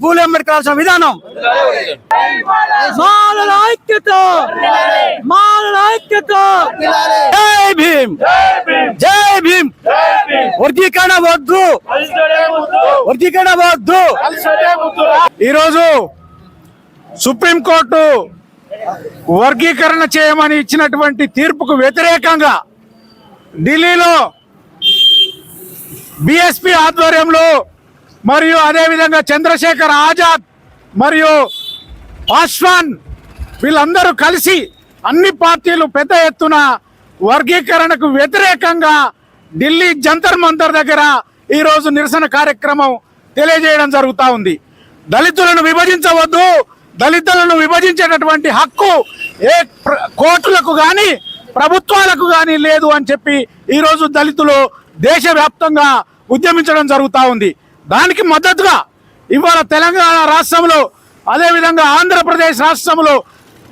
పూలే అంబేద్కర్ సంవిధానం జై భీమ్ జై భీమ్ వర్గీకరణ వద్దు వర్గీకరణ వద్దు. ఈరోజు సుప్రీంకోర్టు వర్గీకరణ చేయమని ఇచ్చినటువంటి తీర్పుకు వ్యతిరేకంగా ఢిల్లీలో బీఎస్పీ ఆధ్వర్యంలో మరియు అదేవిధంగా చంద్రశేఖర్ ఆజాద్ మరియు పాస్వాన్ వీళ్ళందరూ కలిసి అన్ని పార్టీలు పెద్ద ఎత్తున వర్గీకరణకు వ్యతిరేకంగా ఢిల్లీ జంతర్ మంతర్ దగ్గర ఈరోజు నిరసన కార్యక్రమం తెలియజేయడం జరుగుతూ ఉంది. దళితులను విభజించవద్దు, దళితులను విభజించేటటువంటి హక్కు ఏ కోర్టులకు కానీ ప్రభుత్వాలకు కానీ లేదు అని చెప్పి ఈరోజు దళితులు దేశవ్యాప్తంగా ఉద్యమించడం జరుగుతూ ఉంది. దానికి మద్దతుగా ఇవాళ తెలంగాణ రాష్ట్రంలో అదేవిధంగా ఆంధ్రప్రదేశ్ రాష్ట్రంలో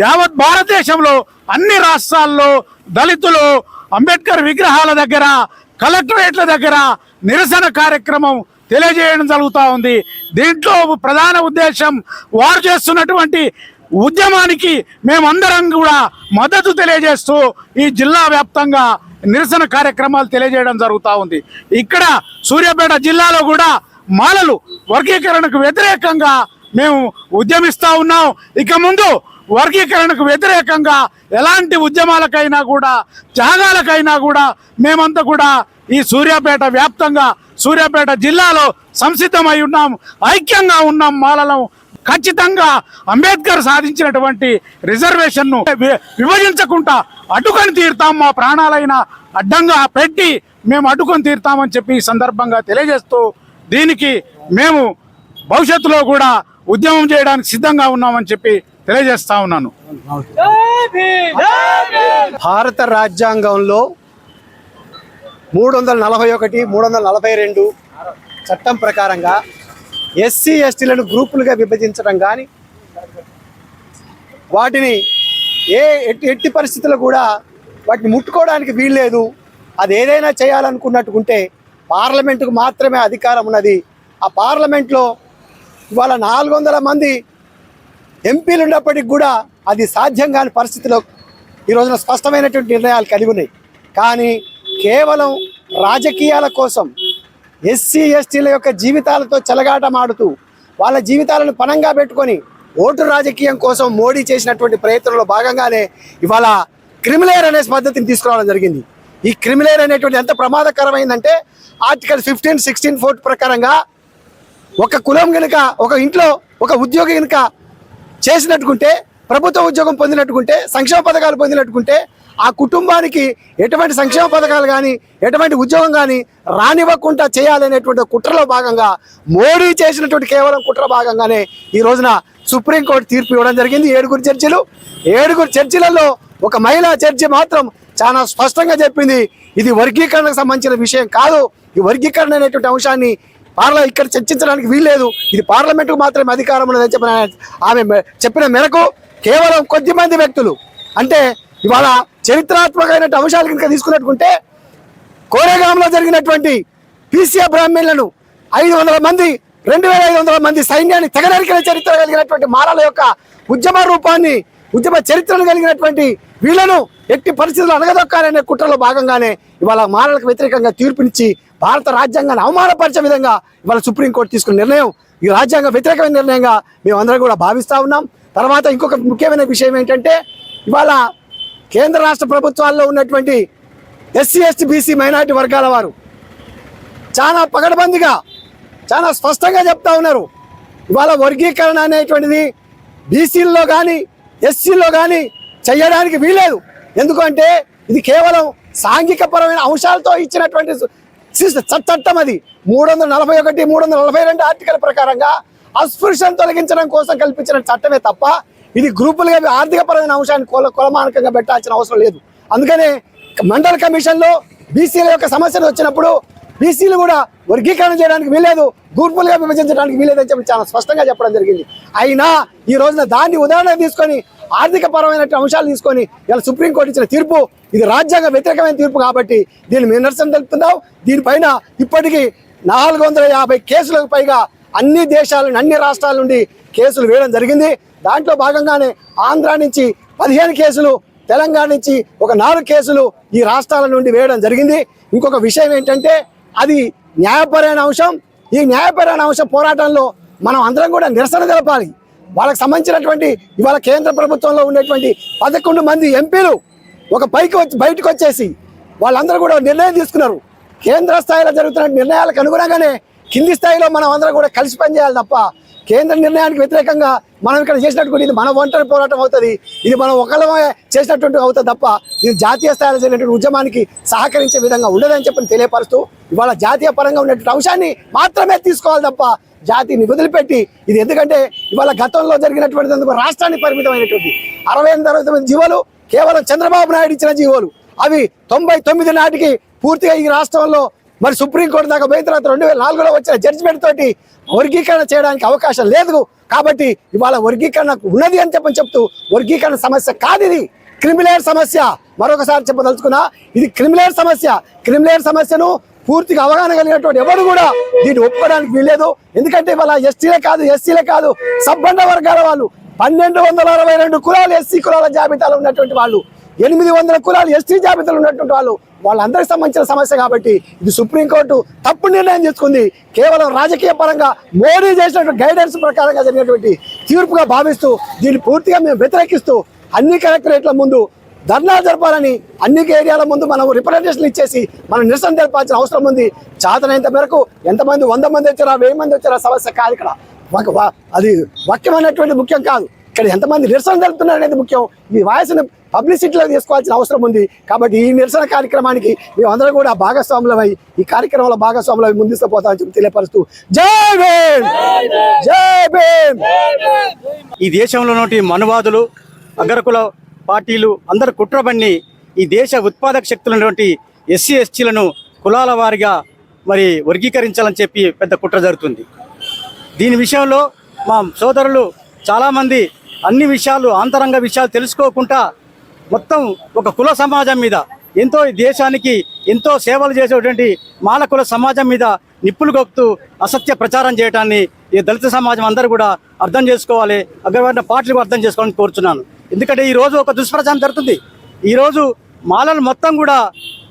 యావత్ భారతదేశంలో అన్ని రాష్ట్రాల్లో దళితులు అంబేద్కర్ విగ్రహాల దగ్గర కలెక్టరేట్ల దగ్గర నిరసన కార్యక్రమం తెలియజేయడం జరుగుతూ ఉంది. దీంట్లో ప్రధాన ఉద్దేశం వారు చేస్తున్నటువంటి ఉద్యమానికి మేమందరం కూడా మద్దతు తెలియజేస్తూ ఈ జిల్లా వ్యాప్తంగా నిరసన కార్యక్రమాలు తెలియజేయడం జరుగుతూ ఉంది. ఇక్కడ సూర్యాపేట జిల్లాలో కూడా మాలలు వర్గీకరణకు వ్యతిరేకంగా మేము ఉద్యమిస్తూ ఉన్నాం. ఇక ముందు వర్గీకరణకు వ్యతిరేకంగా ఎలాంటి ఉద్యమాలకైనా కూడా త్యాగాలకైనా కూడా మేమంతా కూడా ఈ సూర్యాపేట వ్యాప్తంగా సూర్యాపేట జిల్లాలో సంసిద్ధమై ఉన్నాం, ఐక్యంగా ఉన్నాం. మాలలం ఖచ్చితంగా అంబేద్కర్ సాధించినటువంటి రిజర్వేషన్ను విభజించకుండా అడ్డుకొని తీరుతాం, మా ప్రాణాలైనా అడ్డంగా పెట్టి మేము అడ్డుకొని తీరుతామని చెప్పి ఈ సందర్భంగా తెలియజేస్తూ దీనికి మేము భవిష్యత్తులో కూడా ఉద్యమం చేయడానికి సిద్ధంగా ఉన్నామని చెప్పి తెలియజేస్తా ఉన్నాను. భారత రాజ్యాంగంలో 341, 342 చట్టం ప్రకారంగా ఎస్సీ ఎస్టీలను గ్రూపులుగా విభజించడం కానీ వాటిని ఎట్టి పరిస్థితుల్లో కూడా వాటిని ముట్టుకోవడానికి వీల్లేదు. అది ఏదైనా చేయాలనుకున్నట్టుకుంటే పార్లమెంటుకు మాత్రమే అధికారం ఉన్నది. ఆ పార్లమెంట్లో ఇవాళ 400 మంది ఎంపీలు ఉన్నప్పటికి కూడా అది సాధ్యం కాని పరిస్థితిలో ఈ రోజున స్పష్టమైనటువంటి నిర్ణయాలు కలిగి ఉన్నాయి. కానీ కేవలం రాజకీయాల కోసం ఎస్సీ ఎస్టీల యొక్క జీవితాలతో చెలగాటమాడుతూ వాళ్ళ జీవితాలను పణంగా పెట్టుకొని ఓటు రాజకీయం కోసం మోడీ చేసినటువంటి ప్రయత్నంలో భాగంగానే ఇవాళ క్రిమిలేర్ అనే పద్ధతిని తీసుకురావడం జరిగింది. ఈ క్రిమిలేర్ అనేటువంటి ఎంత ప్రమాదకరమైందంటే ఆర్టికల్ 15, 16 4 ప్రకారంగా ఒక కులం కనుక ఒక ఇంట్లో ఒక ఉద్యోగి కనుక చేసినట్టుకుంటే, ప్రభుత్వ ఉద్యోగం పొందినట్టుకుంటే, సంక్షేమ పథకాలు పొందినట్టుకుంటే ఆ కుటుంబానికి ఎటువంటి సంక్షేమ పథకాలు కానీ ఎటువంటి ఉద్యోగం కానీ రానివ్వకుండా చేయాలనేటువంటి కుట్రలో భాగంగా మోడీ చేసినటువంటి కేవలం కుట్ర భాగంగానే ఈ రోజున సుప్రీంకోర్టు తీర్పు ఇవ్వడం జరిగింది. 7 జడ్జిలలో ఒక మహిళా జడ్జి మాత్రం చాలా స్పష్టంగా చెప్పింది, ఇది వర్గీకరణకు సంబంధించిన విషయం కాదు, ఈ వర్గీకరణ అనేటువంటి అంశాన్ని ఇక్కడ చర్చించడానికి వీల్లేదు, ఇది పార్లమెంటుకు మాత్రమే అధికారం ఉన్నదని చెప్పిన ఆమె చెప్పిన మేరకు కేవలం కొద్దిమంది వ్యక్తులు, అంటే ఇవాళ చరిత్రాత్మకమైన అంశాలు కనుక తీసుకున్నట్టుకుంటే కోరేగాంలో జరిగినటువంటి పీసీఆర్ బ్రాహ్మణులను 500 మంది 2500 మంది సైన్యాన్ని తెగనరికిన చరిత్ర కలిగినటువంటి మాలల యొక్క ఉద్యమ రూపాన్ని, ఉద్యమ చరిత్రను కలిగినటువంటి వీళ్లను ఎట్టి పరిస్థితులు అణగదొక్కాలనే కుట్రలో భాగంగానే ఇవాళ మాలలకు వ్యతిరేకంగా తీర్పునిచ్చి భారత రాజ్యాంగాన్ని అవమానపరిచే విధంగా ఇవాళ సుప్రీంకోర్టు తీసుకున్న నిర్ణయం ఈ రాజ్యాంగ వ్యతిరేకమైన నిర్ణయంగా మేమందరం కూడా భావిస్తూ ఉన్నాం. తర్వాత ఇంకొక ముఖ్యమైన విషయం ఏంటంటే ఇవాళ కేంద్ర రాష్ట్ర ప్రభుత్వాల్లో ఉన్నటువంటి ఎస్సీ ఎస్టీ బీసీ మైనారిటీ వర్గాల వారు చాలా పగడబందిగా చాలా స్పష్టంగా చెప్తా ఉన్నారు, ఇవాళ వర్గీకరణ అనేటువంటిది బీసీల్లో కానీ ఎస్సీల్లో కానీ చేయడానికి వీలేదు. ఎందుకంటే ఇది కేవలం సాంఘికపరమైన అంశాలతో ఇచ్చినటువంటి చట్టం. అది 341, 342 ఆర్టికల్ ప్రకారంగా అస్పృశ్యం తొలగించడం కోసం కల్పించిన చట్టమే తప్ప ఇది గ్రూపులుగా ఆర్థికపరమైన అంశాన్ని కొలమానకంగా పెట్టాల్సిన అవసరం లేదు. అందుకనే మండల్ కమిషన్లో బీసీల యొక్క సమస్యలు వచ్చినప్పుడు బీసీలు కూడా వర్గీకరణ చేయడానికి వీలేదు, గ్రూపులుగా విభజించడానికి వీలేదని చెప్పి చాలా స్పష్టంగా చెప్పడం జరిగింది. అయినా ఈ రోజున దాన్ని ఉదాహరణ తీసుకొని ఆర్థిక పరమైన అంశాలు తీసుకొని ఇలా సుప్రీంకోర్టు ఇచ్చిన తీర్పు ఇది రాజ్యాంగ వ్యతిరేకమైన తీర్పు కాబట్టి దీన్ని మేము నిరసన తెలుపుతున్నాం. దీనిపైన ఇప్పటికీ 450 కేసులకు పైగా అన్ని దేశాల నుండి, అన్ని రాష్ట్రాల నుండి కేసులు వేయడం జరిగింది. దాంట్లో భాగంగానే ఆంధ్ర నుంచి 15 కేసులు, తెలంగాణ నుంచి ఒక 4 కేసులు ఈ రాష్ట్రాల నుండి వేయడం జరిగింది. ఇంకొక విషయం ఏంటంటే అది న్యాయపరమైన అంశం. ఈ న్యాయపరమైన అంశం పోరాటంలో మనం అందరం కూడా నిరసన తెలపాలి. వాళ్ళకి సంబంధించినటువంటి ఇవాళ కేంద్ర ప్రభుత్వంలో ఉండేటువంటి 11 మంది ఎంపీలు ఒక బయటకు వచ్చేసి వాళ్ళందరూ కూడా నిర్ణయం తీసుకున్నారు. కేంద్ర స్థాయిలో జరుగుతున్న నిర్ణయాలకు అనుగుణంగానే కింది స్థాయిలో మనం అందరం కూడా కలిసి పనిచేయాలి తప్ప కేంద్ర నిర్ణయానికి వ్యతిరేకంగా మనం ఇక్కడ చేసినటువంటి ఇది మన ఒంటరి పోరాటం అవుతుంది, ఇది మనం ఒకళ్ళమే చేసినటువంటి అవుతుంది తప్ప ఇది జాతీయ స్థాయిలో జరిగినటువంటి ఉద్యమానికి సహకరించే విధంగా ఉండదని చెప్పని తెలియపరుస్తూ ఇవాళ జాతీయ పరంగా ఉన్నటువంటి అంశాన్ని మాత్రమే తీసుకోవాలి తప్ప జాతిని వదిలిపెట్టి ఇది ఎందుకంటే ఇవాళ గతంలో జరిగినటువంటి రాష్ట్రానికి పరిమితమైనటువంటి 69 జీవోలు కేవలం చంద్రబాబు నాయుడు ఇచ్చిన జీవోలు అవి 99 నాటికి పూర్తిగా ఈ రాష్ట్రంలో మరి సుప్రీంకోర్టు దాకా పోయిన తర్వాత 2004లో వచ్చిన జడ్జిమెంట్ తోటి వర్గీకరణ చేయడానికి అవకాశం లేదు. కాబట్టి ఇవాళ వర్గీకరణ ఉన్నది అని చెప్తూ వర్గీకరణ సమస్య కాదు, ఇది క్రిమిలేర్ సమస్య. మరొకసారి చెప్పదలుచుకున్నా ఇది క్రిమిలేర్ సమస్య. క్రిమిలేర్ సమస్యను పూర్తిగా అవగాహన కలిగినటువంటి ఎవరు కూడా దీన్ని ఒప్పుకోవడానికి వీల్లేదు. ఎందుకంటే ఇవాళ ఎస్టీలే కాదు, ఎస్సీలే కాదు, సబ్బండ వర్గాల వాళ్ళు 1262 కులాలు ఎస్సీ కులాల జాబితాలో ఉన్నటువంటి వాళ్ళు, 800 కులాలు ఎస్టీ జాబితాలో ఉన్నటువంటి వాళ్ళు, వాళ్ళందరికి సంబంధించిన సమస్య కాబట్టి ఇది సుప్రీంకోర్టు తప్పు నిర్ణయం తీసుకుంది. కేవలం రాజకీయ పరంగా మోడీ చేసినటువంటి గైడెన్స్ ప్రకారంగా జరిగినటువంటి తీర్పుగా భావిస్తూ దీన్ని పూర్తిగా మేము వ్యతిరేకిస్తూ అన్ని కలెక్టరేట్ల ముందు ధర్నా జరపాలని, అన్ని ఏరియాల ముందు మనం రిప్రజెంటేషన్ ఇచ్చేసి మనం నిరసన తెలపాల్సిన అవసరం ఉంది. చాతనంత మేరకు ఎంతమంది 100 మంది వచ్చారా 1000 మంది వచ్చారా సమస్య కాదు. ఇక్కడ అది వాక్యమైనటువంటి ముఖ్యం కాదు, ఇక్కడ ఎంతమంది నిరసన తెలుపుతున్నారు అనేది ముఖ్యం. ఈ వాయిస్ని పబ్లిసిటీలో తీసుకోవాల్సిన అవసరం ఉంది. కాబట్టి ఈ నిరసన కార్యక్రమానికి మేమందరం కూడా భాగస్వాములమై ఈ కార్యక్రమంలో భాగస్వాములమై ముందుకు పోతామని చెప్పి తెలియపరుస్తూ జై భీమ్, జై భీమ్. ఈ దేశంలోని మనువాదులు, అగ్రకుల పార్టీలు అందరు కుట్రబన్ని ఈ దేశ ఉత్పాదక శక్తులైనటువంటి ఎస్సీ ఎస్టీలను కులాల వారిగా మరి వర్గీకరించాలని చెప్పి పెద్ద కుట్ర జరుగుతుంది. దీని విషయంలో మా సోదరులు చాలామంది అన్ని విషయాలు ఆంతరంగ విషయాలు తెలుసుకోకుండా మొత్తం ఒక కుల సమాజం మీద ఎంతో ఈ దేశానికి ఎంతో సేవలు చేసేటువంటి మాల కుల సమాజం మీద నిప్పులు గొక్కుతూ అసత్య ప్రచారం చేయడాన్ని ఈ దళిత సమాజం అందరూ కూడా అర్థం చేసుకోవాలి, అగ్రవర్ణ పార్టీలు అర్థం చేసుకోవాలని కోరుచున్నాను. ఎందుకంటే ఈరోజు ఒక దుష్ప్రచారం జరుగుతుంది. ఈరోజు మాలలు మొత్తం కూడా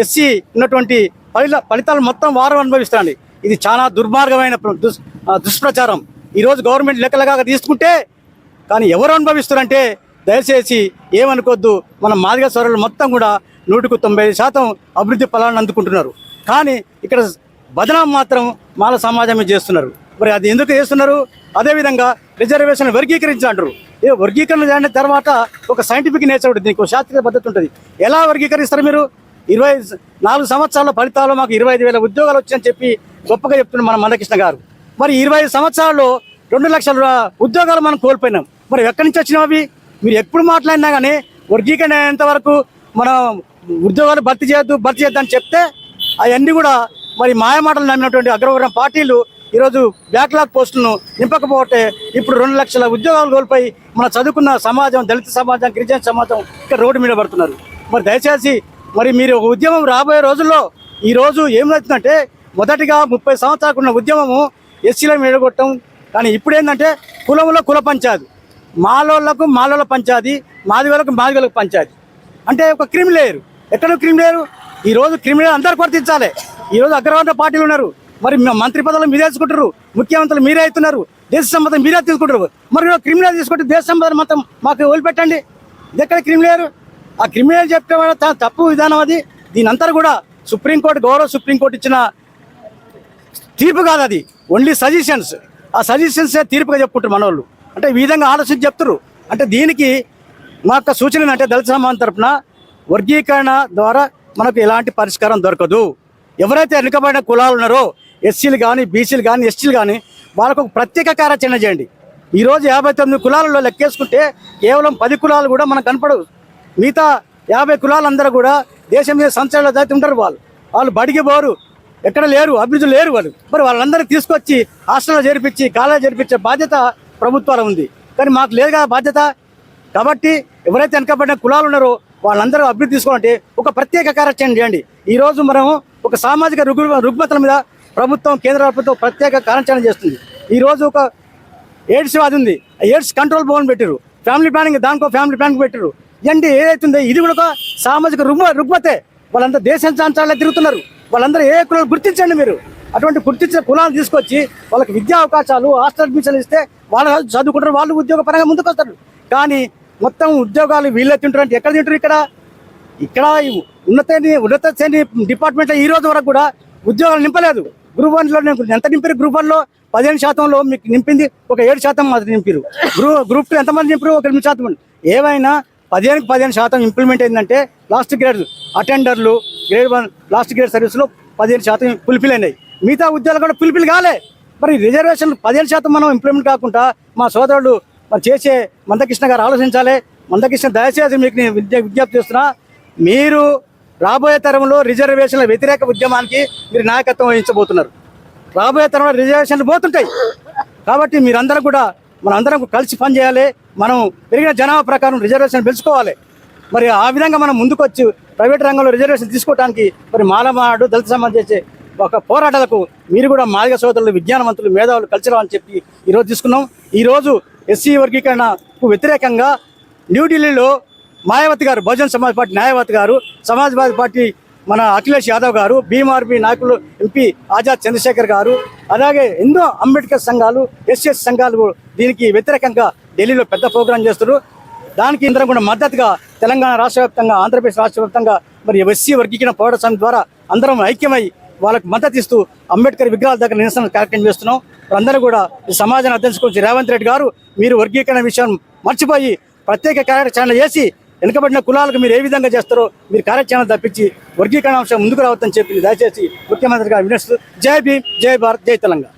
ఎస్సీ ఉన్నటువంటి ఫలితాలు మొత్తం వారు అనుభవిస్తాండి. ఇది చాలా దుర్మార్గమైన దుష్ప్రచారం. ఈరోజు గవర్నమెంట్ లెక్కలుగా తీసుకుంటే కానీ ఎవరు అనుభవిస్తారంటే దయచేసి ఏమనుకోవద్దు, మన మాదిగ సోదరులు మొత్తం కూడా 100% అభివృద్ధి ఫలాన్ని అందుకుంటున్నారు. కానీ ఇక్కడ బదనాం మాత్రం మాల సమాజమే చేస్తున్నారు. మరి అది ఎందుకు చేస్తున్నారు? అదేవిధంగా రిజర్వేషన్ వర్గీకరించారు. ఏ వర్గీకరణ చేసిన తర్వాత ఒక సైంటిఫిక్ నేచర్ ఉంటుంది, దీనికి ఒక శాస్త్రీయ పద్ధతి ఉంటుంది. ఎలా వర్గీకరిస్తారు మీరు? 24 సంవత్సరాల ఫలితాలు మాకు 25,000 ఉద్యోగాలు వచ్చాయని చెప్పి గొప్పగా చెప్తున్నారు మన మందకృష్ణ గారు. మరి 25 సంవత్సరాల్లో 2 లక్షల ఉద్యోగాలు మనం కోల్పోయినాం. మరి ఎక్కడి నుంచి వచ్చినావు అవి? మీరు ఎప్పుడు మాట్లాడినా కానీ వర్గీకరణ అయ్యేంత వరకు మనం ఉద్యోగాలు భర్తీ చేద్దని చెప్తే అవన్నీ కూడా మరి మాయమాటలు నమ్మినటువంటి అగ్రవర్ణ పార్టీలు ఈరోజు బ్యాక్లాగ్ పోస్టులను నింపకపోతే ఇప్పుడు 2 లక్షల ఉద్యోగాలు కోల్పోయి మన చదువుకున్న సమాజం, దళిత సమాజం, గిరిజన సమాజం ఇక్కడ రోడ్డు మీద పడుతున్నారు. మరి దయచేసి మరి మీరు ఒక ఉద్యమం రాబోయే రోజుల్లో ఈరోజు ఏమవుతుందంటే మొదటిగా 30 సంవత్సరాలకు ఉన్న ఉద్యమము ఎస్సీలను విడగొట్టడం. కానీ ఇప్పుడు ఏంటంటే కులంలో కుల పంచాయతీ, మాలోళ్ళకు మాలోళ్ళ పంచాయతీ, మాదిగోళ్ళకు మాదిగోళ్ళకు పంచాయతీ అంటే ఒక క్రిమిలేరు. ఎక్కడ క్రిమిలేరు? ఈరోజు క్రిమిలేరు అందరికి వర్తించాలి. ఈరోజు అగ్రవర్ణ పార్టీలు ఉన్నారు, మరి మంత్రి పదవులు మీరే తీసుకుంటారు, ముఖ్యమంత్రులు మీరే అవుతున్నారు, దేశ సంపద మీరే తీసుకుంటారు. మరి క్రిమినల్ తీసుకుంటే దేశ సంపద మొత్తం మాకు వదిలిపెట్టండి. ఇది ఎక్కడ క్రిమిలేరు? ఆ క్రిమినల్ చెప్పే తప్పు విధానం అది. దీని అంతా కూడా సుప్రీంకోర్టు, గౌరవ సుప్రీంకోర్టు ఇచ్చిన తీర్పు కాదు, అది ఓన్లీ సజెషన్స్. ఆ సజెషన్సే తీర్పుగా చెప్పుకుంటారు మన వాళ్ళు. అంటే ఈ విధంగా ఆలోచించి చెప్తారు. అంటే దీనికి మా యొక్క సూచన అంటే దళిత సమాజం తరఫున వర్గీకరణ ద్వారా మనకు ఎలాంటి పరిష్కారం దొరకదు. ఎవరైతే వెనుకబడిన కులాలు ఉన్నారో ఎస్సీలు కానీ, బీసీలు కానీ, ఎస్టీలు కానీ వాళ్ళకు ఒక ప్రత్యేక కార్యాచరణ చేయండి. ఈరోజు 59 కులాలలో లెక్కేసుకుంటే కేవలం 10 కులాలు కూడా మనకు కనపడవు. మిగతా 50 కులాలందరూ కూడా దేశం మీద సంచలనాలు అయితే ఉంటారు. వాళ్ళు బడికి పోరు, ఎక్కడ లేరు, అభివృద్ధి లేరు వాళ్ళు. మరి వాళ్ళందరినీ తీసుకొచ్చి హాస్టల్లో చేర్పించి, కాలేజీ చేర్పించే బాధ్యత ప్రభుత్వాలు ఉంది. కానీ మాకు లేదు కదా బాధ్యత. కాబట్టి ఎవరైతే వెనకబడిన కులాలు ఉన్నారో వాళ్ళందరూ అభివృద్ధి తీసుకోవాలంటే ఒక ప్రత్యేక కార్యాచరణ చేయండి. ఈరోజు మనం ఒక సామాజిక రుగ్మతల మీద ప్రభుత్వం, కేంద్ర ప్రభుత్వం ప్రత్యేక కార్యాచరణ చేస్తుంది. ఈరోజు ఒక ఎయిడ్స్ వ్యాధి ఉంది, ఎయిడ్స్ కంట్రోల్ బోర్డు పెట్టారు, ఫ్యామిలీ ప్లానింగ్ దానికో ఫ్యామిలీ ప్లానింగ్ పెట్టారు. ఇవన్నీ ఏదైతుందో ఇది కూడా ఒక సామాజిక రుగ్మతే. వాళ్ళందరూ దేశం సంచారాలే తిరుగుతున్నారు. వాళ్ళందరూ ఏ కులాలు గుర్తించండి మీరు. అటువంటి గుర్తించిన కులాలు తీసుకొచ్చి వాళ్ళకి విద్యా అవకాశాలు, హాస్టల్ అడ్మిషన్లు ఇస్తే వాళ్ళు చదువుకుంటారు, వాళ్ళు ఉద్యోగ పరంగా ముందుకు వస్తారు. కానీ మొత్తం ఉద్యోగాలు వీళ్ళే తింటారు అంటే ఎక్కడ తింటారు? ఇక్కడ ఉన్నత శ్రేణి డిపార్ట్మెంట్లో ఈ రోజు వరకు కూడా ఉద్యోగాలు నింపలేదు. గ్రూప్ 1లో ఎంత నింపారు? గ్రూప్ 1లో 15% మీకు నింపింది, ఒక 7% మాత్రం నింపారు. గ్రూప్ 2 ఎంతమంది నింపారు? ఒక 8%. ఏమైనా 15% ఇంప్లిమెంట్ అయిందంటే లాస్ట్ గ్రేడ్ అటెండర్లు, గ్రేడ్ 1 లాస్ట్ గ్రేడ్ సర్వీస్లో 15% ఫుల్ఫిల్ అయినాయి. మిగతా ఉద్యోగాలు కూడా ఫుల్ఫిల్ కాలే. మరి రిజర్వేషన్ 15% మనం ఇంప్లిమెంట్ కాకుండా మా సోదరుడు మరి చేసే మందకృష్ణ గారు ఆలోచించాలి. మందకృష్ణ దయచేసి మీకు నేను విజ్ఞప్తి చేస్తున్నా, మీరు రాబోయే తరంలో రిజర్వేషన్ల వ్యతిరేక ఉద్యమానికి మీరు నాయకత్వం వహించబోతున్నారు. రాబోయే తరంలో రిజర్వేషన్లు పోతుంటాయి. కాబట్టి మీరందరూ కూడా మనందరం కలిసి పనిచేయాలి. మనం పెరిగిన జనాభా ప్రకారం రిజర్వేషన్ పెంచుకోవాలి. మరి ఆ విధంగా మనం ముందుకొచ్చి ప్రైవేట్ రంగంలో రిజర్వేషన్ తీసుకోవడానికి మరి మాలమాడు దళిత సమాజం చేసే ఒక పోరాటాలకు మీరు కూడా మాదిగ సోదరులు, విజ్ఞానవంతులు, మేధావులు కలిసి రావని చెప్పి ఈరోజు తీసుకున్నాం. ఈరోజు ఎస్సీ వర్గీకరణకు వ్యతిరేకంగా న్యూఢిల్లీలో మాయావతి గారు, బహుజన్ సమాజ్ పార్టీ న్యాయవతి గారు, సమాజ్వాదీ పార్టీ మన అఖిలేష్ యాదవ్ గారు, బీఎంఆర్పీ నాయకులు ఎంపీ ఆజాద్ చంద్రశేఖర్ గారు, అలాగే ఎన్నో అంబేద్కర్ సంఘాలు, ఎస్సీఎస్ సంఘాలు దీనికి వ్యతిరేకంగా ఢిల్లీలో పెద్ద ప్రోగ్రాం చేస్తున్నారు. దానికి అందరం కూడా మద్దతుగా తెలంగాణ రాష్ట్ర వ్యాప్తంగా, ఆంధ్రప్రదేశ్ రాష్ట్ర వ్యాప్తంగా మరి ఎస్సీ వర్గీకరణ పోరాట సమితి ద్వారా అందరం ఐక్యమై వాళ్ళకి మద్దతు ఇస్తూ అంబేద్కర్ విగ్రహాల దగ్గర నిరసన కార్యక్రమం చేస్తున్నాం. అందరూ కూడా ఈ సమాజాన్ని అధ్యక్షించి రేవంత్ రెడ్డి గారు మీరు వర్గీకరణ విషయం మర్చిపోయి ప్రత్యేక కార్యాచరణ చేసి వెనుకబడిన కులాలకు మీరు ఏ విధంగా చేస్తారో మీరు కార్యాచరణ తప్పించి వర్గీకరణ అంశం ముందుకు రావద్దని చెప్పి దయచేసి ముఖ్యమంత్రి గారు వినిస్తూ జై భీమ్, జై భారత్, జై తెలంగాణ.